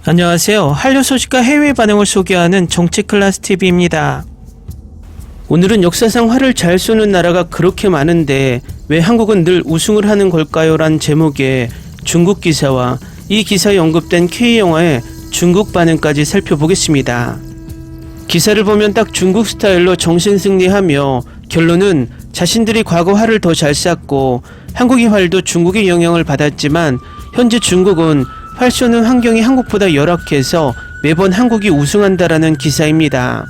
안녕하세요. 한류 소식과 해외 반응을 소개하는 정치클래스TV입니다. 오늘은 역사상 활을 잘 쏘는 나라가 그렇게 많은데 왜 한국은 늘 우승을 하는 걸까요? 란 제목의 중국 기사와 이 기사에 언급된 K영화의 중국 반응까지 살펴보겠습니다. 기사를 보면 딱 중국 스타일로 정신승리하며 결론은 자신들이 과거 활을 더 잘 쐈고 한국의 활도 중국의 영향을 받았지만 현재 중국은 활 쏘는 환경이 한국보다 열악해서 매번 한국이 우승한다라는 기사입니다.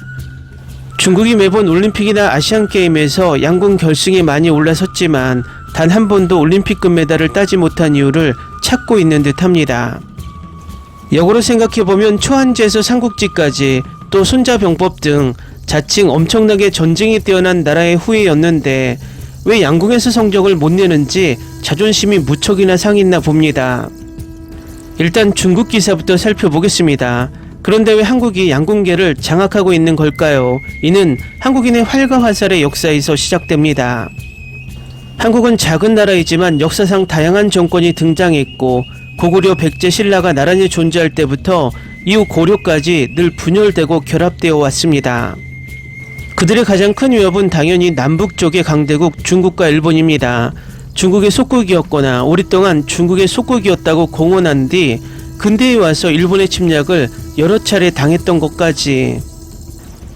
중국이 매번 올림픽이나 아시안게임에서 양궁 결승에 많이 올라섰지만 단 한 번도 올림픽 금메달을 따지 못한 이유를 찾고 있는 듯합니다. 역으로 생각해보면 초한제에서 삼국지까지 또 손자병법 등 자칭 엄청나게 전쟁이 뛰어난 나라의 후예였는데 왜 양궁에서 성적을 못 내는지 자존심이 무척이나 상했나 봅니다. 일단 중국 기사부터 살펴보겠습니다. 그런데 왜 한국이 양궁계를 장악하고 있는 걸까요? 이는 한국인의 활과 화살의 역사에서 시작됩니다. 한국은 작은 나라이지만 역사상 다양한 정권이 등장했고 고구려 백제 신라가 나란히 존재할 때부터 이후 고려까지 늘 분열되고 결합되어 왔습니다. 그들의 가장 큰 위협은 당연히 남북 쪽의 강대국 중국과 일본입니다. 중국의 속국이었거나 오랫동안 중국의 속국이었다고 공언한 뒤 근대에 와서 일본의 침략을 여러 차례 당했던 것까지.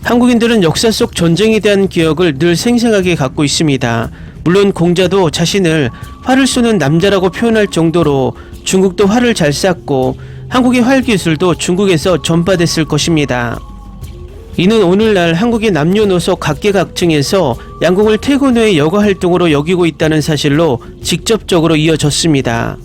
한국인들은 역사 속 전쟁에 대한 기억을 늘 생생하게 갖고 있습니다. 물론 공자도 자신을 활을 쏘는 남자라고 표현할 정도로 중국도 활을 잘 쐈고 한국의 활 기술도 중국에서 전파됐을 것입니다. 이는 오늘날 한국의 남녀노소 각계각층에서 양궁을 퇴근 후의 여가 활동으로 여기고 있다는 사실로 직접적으로 이어졌습니다.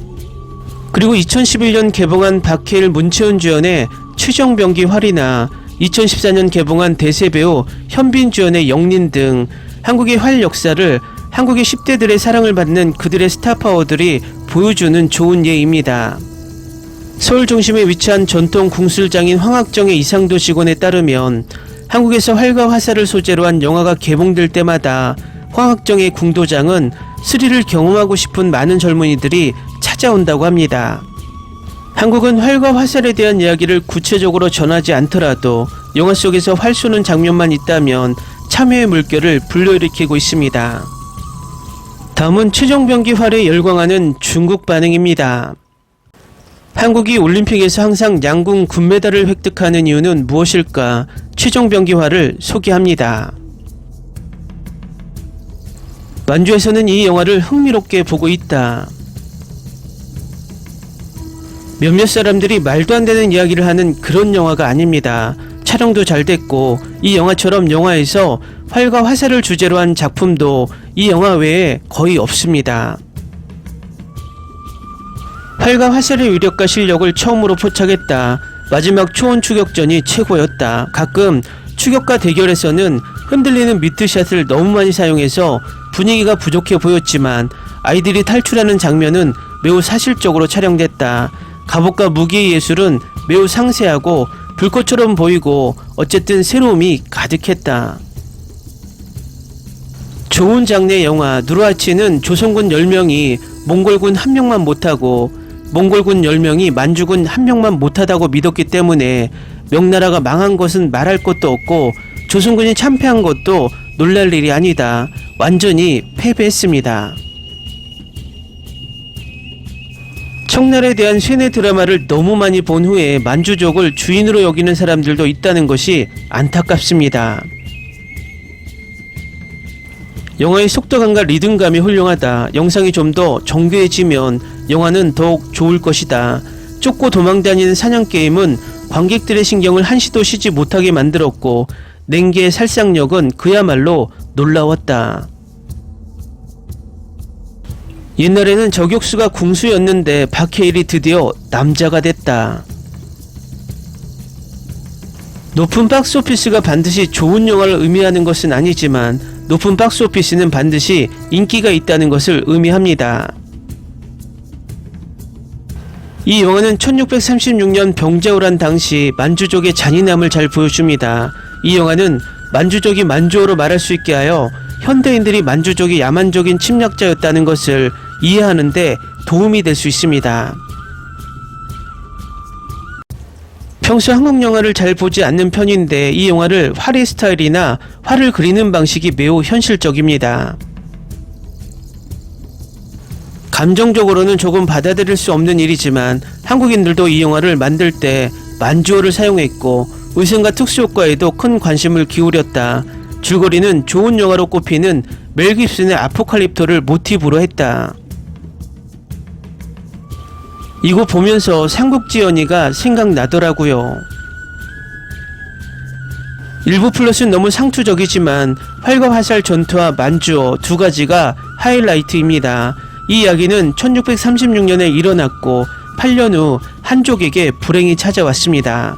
그리고 2011년 개봉한 박해일 문채원 주연의 최정병기 활이나 2014년 개봉한 대세배우 현빈 주연의 영린 등 한국의 활 역사를 한국의 10대들의 사랑을 받는 그들의 스타파워들이 보여주는 좋은 예입니다. 서울 중심에 위치한 전통 궁술장인 황학정의 이상도 직원에 따르면 한국에서 활과 화살을 소재로 한 영화가 개봉될 때마다 황학정의 궁도장은 스릴을 경험하고 싶은 많은 젊은이들이 찾아온다고 합니다. 한국은 활과 화살에 대한 이야기를 구체적으로 전하지 않더라도 영화 속에서 활 쏘는 장면만 있다면 참여의 물결을 불러일으키고 있습니다. 다음은 최정병기 활에 열광하는 중국 반응입니다. 한국이 올림픽에서 항상 양궁 금메달을 획득하는 이유는 무엇일까? 최정병기 활을 소개합니다. 만주에서는 이 영화를 흥미롭게 보고 있다. 몇몇 사람들이 말도 안 되는 이야기를 하는 그런 영화가 아닙니다. 촬영도 잘 됐고 이 영화처럼 영화에서 활과 화살을 주제로 한 작품도 이 영화 외에 거의 없습니다. 활과 화살의 위력과 실력을 처음으로 포착했다. 마지막 초원 추격전이 최고였다. 가끔 추격과 대결에서는 흔들리는 미트샷을 너무 많이 사용해서 분위기가 부족해 보였지만 아이들이 탈출하는 장면은 매우 사실적으로 촬영됐다. 갑옷과 무기의 예술은 매우 상세하고 불꽃처럼 보이고 어쨌든 새로움이 가득했다. 좋은 장르의 영화 누르하치는 조선군 10명이 몽골군 1명만 못하고 몽골군 10명이 만주군 1명만 못하다고 믿었기 때문에 명나라가 망한 것은 말할 것도 없고 조선군이 참패한 것도 놀랄 일이 아니다. 완전히 패배했습니다. 청나라에 대한 쇠뇌 드라마를 너무 많이 본 후에 만주족을 주인으로 여기는 사람들도 있다는 것이 안타깝습니다. 영화의 속도감과 리듬감이 훌륭하다. 영상이 좀 더 정교해지면 영화는 더욱 좋을 것이다. 쫓고 도망다니는 사냥게임은 관객들의 신경을 한시도 쉬지 못하게 만들었고 냉기의 살상력은 그야말로 놀라웠다. 옛날에는 저격수가 궁수였는데 박해일이 드디어 남자가 됐다. 높은 박스오피스가 반드시 좋은 영화를 의미하는 것은 아니지만 높은 박스오피스는 반드시 인기가 있다는 것을 의미합니다. 이 영화는 1636년 병자호란 당시 만주족의 잔인함을 잘 보여줍니다. 이 영화는 만주족이 만주어로 말할 수 있게 하여 현대인들이 만주족이 야만적인 침략자였다는 것을 이해하는 데 도움이 될 수 있습니다. 평소 한국 영화를 잘 보지 않는 편인데 이 영화를 화리 스타일이나 화를 그리는 방식이 매우 현실적입니다. 감정적으로는 조금 받아들일 수 없는 일이지만 한국인들도 이 영화를 만들 때 만주어를 사용했고 의상과 특수효과에도 큰 관심을 기울였다. 줄거리는 좋은 영화로 꼽히는 멜 깁슨의 아포칼립토를 모티브로 했다. 이거 보면서 삼국지 연희가 생각나더라고요. 일부 플롯은 너무 상투적이지만 활과 화살 전투와 만주어 두 가지가 하이라이트입니다. 이 이야기는 1636년에 일어났고 8년 후 한족에게 불행이 찾아왔습니다.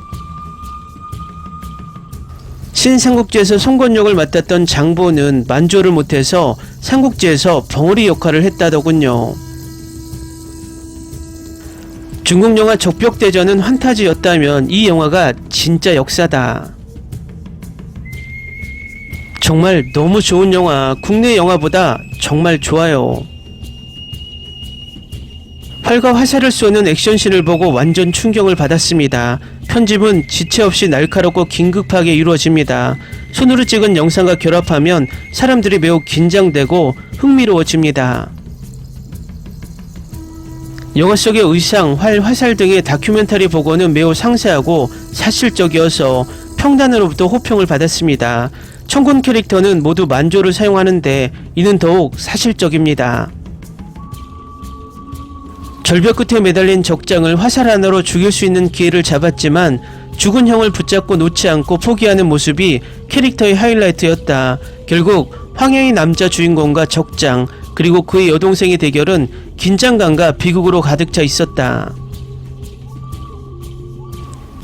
신삼국지에서 송건 역을 맡았던 장보는 만주어를 못해서 삼국지에서 벙어리 역할을 했다더군요. 중국 영화 적벽대전은 환타지였다면 이 영화가 진짜 역사다. 정말 너무 좋은 영화, 국내 영화보다 정말 좋아요. 활과 화살을 쏘는 액션씬을 보고 완전 충격을 받았습니다. 편집은 지체 없이 날카롭고 긴급하게 이루어집니다. 손으로 찍은 영상과 결합하면 사람들이 매우 긴장되고 흥미로워집니다. 영화 속의 의상, 활, 화살 등의 다큐멘터리 보고는 매우 상세하고 사실적이어서 평단으로부터 호평을 받았습니다. 청군 캐릭터는 모두 만조를 사용하는데 이는 더욱 사실적입니다. 절벽 끝에 매달린 적장을 화살 하나로 죽일 수 있는 기회를 잡았지만 죽은 형을 붙잡고 놓지 않고 포기하는 모습이 캐릭터의 하이라이트였다. 결국 황해의 남자 주인공과 적장 그리고 그의 여동생의 대결은 긴장감과 비극으로 가득 차 있었다.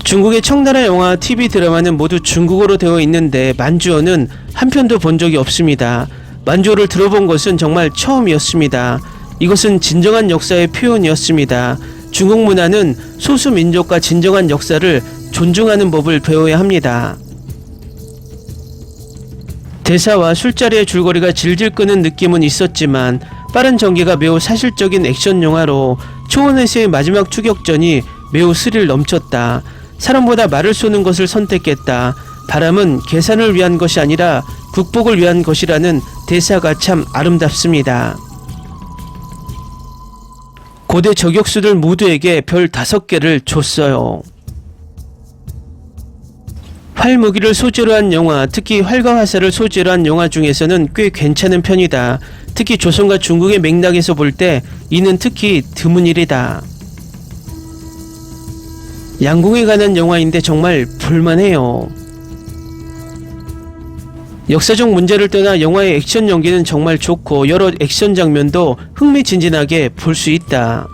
중국의 청나라 영화, TV 드라마는 모두 중국어로 되어 있는데 만주어는 한 편도 본 적이 없습니다. 만주어를 들어본 것은 정말 처음이었습니다. 이것은 진정한 역사의 표현이었습니다. 중국 문화는 소수 민족과 진정한 역사를 존중하는 법을 배워야 합니다. 대사와 술자리의 줄거리가 질질 끄는 느낌은 있었지만 빠른 전개가 매우 사실적인 액션 영화로 초원에서의 마지막 추격전이 매우 스릴 넘쳤다. 사람보다 말을 쏘는 것을 선택했다. 바람은 계산을 위한 것이 아니라 국복을 위한 것이라는 대사가 참 아름답습니다. 고대 저격수들 모두에게 별 5개를 줬어요. 활무기를 소재로 한 영화, 특히 활과 화살을 소재로 한 영화 중에서는 꽤 괜찮은 편이다. 특히 조선과 중국의 맥락에서 볼 때 이는 특히 드문 일이다. 양궁에 관한 영화인데 정말 볼만해요. 역사적 문제를 떠나 영화의 액션 연기는 정말 좋고 여러 액션 장면도 흥미진진하게 볼 수 있다.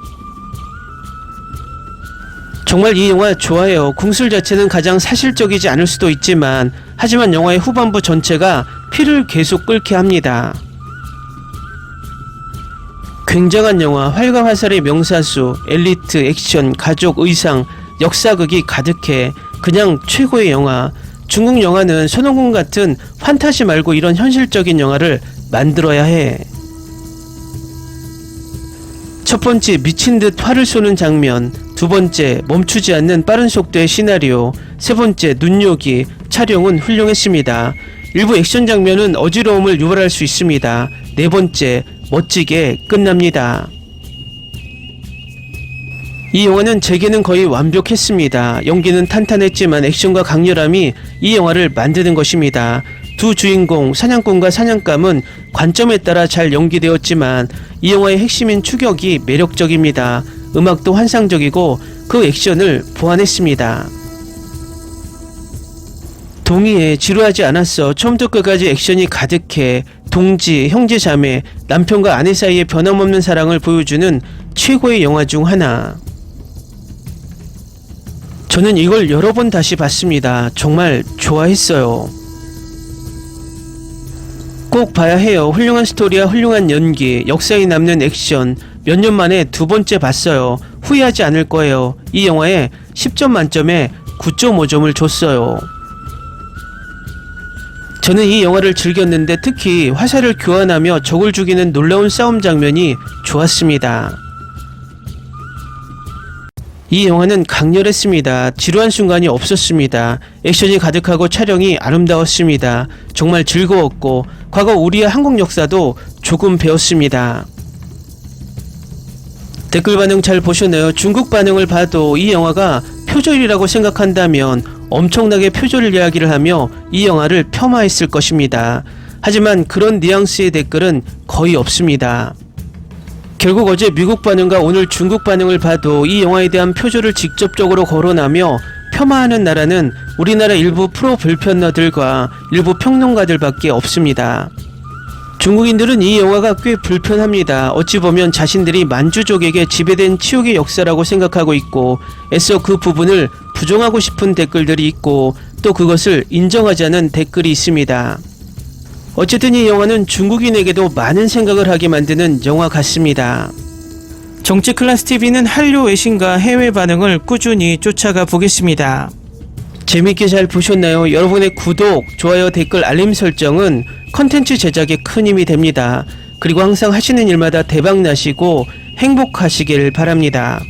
정말 이 영화 좋아요. 궁술 자체는 가장 사실적이지 않을 수도 있지만 하지만 영화의 후반부 전체가 피를 계속 끓게 합니다. 굉장한 영화, 활과 화살의 명사수, 엘리트, 액션, 가족, 의상, 역사극이 가득해 그냥 최고의 영화. 중국 영화는 손오공 같은 판타지 말고 이런 현실적인 영화를 만들어야 해. 첫 번째, 미친 듯 활을 쏘는 장면. 두 번째, 멈추지 않는 빠른 속도의 시나리오. 세 번째, 눈요기. 촬영은 훌륭했습니다. 일부 액션 장면은 어지러움을 유발할 수 있습니다. 네 번째, 멋지게 끝납니다. 이 영화는 제게는 거의 완벽했습니다. 연기는 탄탄했지만 액션과 강렬함이 이 영화를 만드는 것입니다. 두 주인공 사냥꾼과 사냥감은 관점에 따라 잘 연기되었지만 이 영화의 핵심인 추격이 매력적입니다. 음악도 환상적이고 그 액션을 보완했습니다. 동의해, 지루하지 않았어. 처음부터 끝까지 액션이 가득해. 동지, 형제, 자매, 남편과 아내 사이의 변함없는 사랑을 보여주는 최고의 영화 중 하나. 저는 이걸 여러 번 다시 봤습니다. 정말 좋아했어요. 꼭 봐야 해요. 훌륭한 스토리와 훌륭한 연기, 역사에 남는 액션. 몇 년 만에 두 번째 봤어요. 후회하지 않을 거예요. 이 영화에 10점 만점에 9.5점을 줬어요. 저는 이 영화를 즐겼는데 특히 화살을 교환하며 적을 죽이는 놀라운 싸움 장면이 좋았습니다. 이 영화는 강렬했습니다. 지루한 순간이 없었습니다. 액션이 가득하고 촬영이 아름다웠습니다. 정말 즐거웠고 과거 우리의 한국 역사도 조금 배웠습니다. 댓글 반응 잘 보셨나요? 중국 반응을 봐도 이 영화가 표절이라고 생각한다면 엄청나게 표절 이야기를 하며 이 영화를 폄하했을 것입니다. 하지만 그런 뉘앙스의 댓글은 거의 없습니다. 결국 어제 미국 반응과 오늘 중국 반응을 봐도 이 영화에 대한 표절을 직접적으로 거론하며 폄하하는 나라는 우리나라 일부 프로 불편러들과 일부 평론가들밖에 없습니다. 중국인들은 이 영화가 꽤 불편합니다. 어찌 보면 자신들이 만주족에게 지배된 치욕의 역사라고 생각하고 있고 애써 그 부분을 부정하고 싶은 댓글들이 있고 또 그것을 인정하지 않은 댓글이 있습니다. 어쨌든 이 영화는 중국인에게도 많은 생각을 하게 만드는 영화 같습니다. 정치 클래스 TV는 한류 외신과 해외 반응을 꾸준히 쫓아가 보겠습니다. 재밌게 잘 보셨나요? 여러분의 구독, 좋아요, 댓글, 알림 설정은 컨텐츠 제작에 큰 힘이 됩니다. 그리고 항상 하시는 일마다 대박 나시고 행복하시길 바랍니다.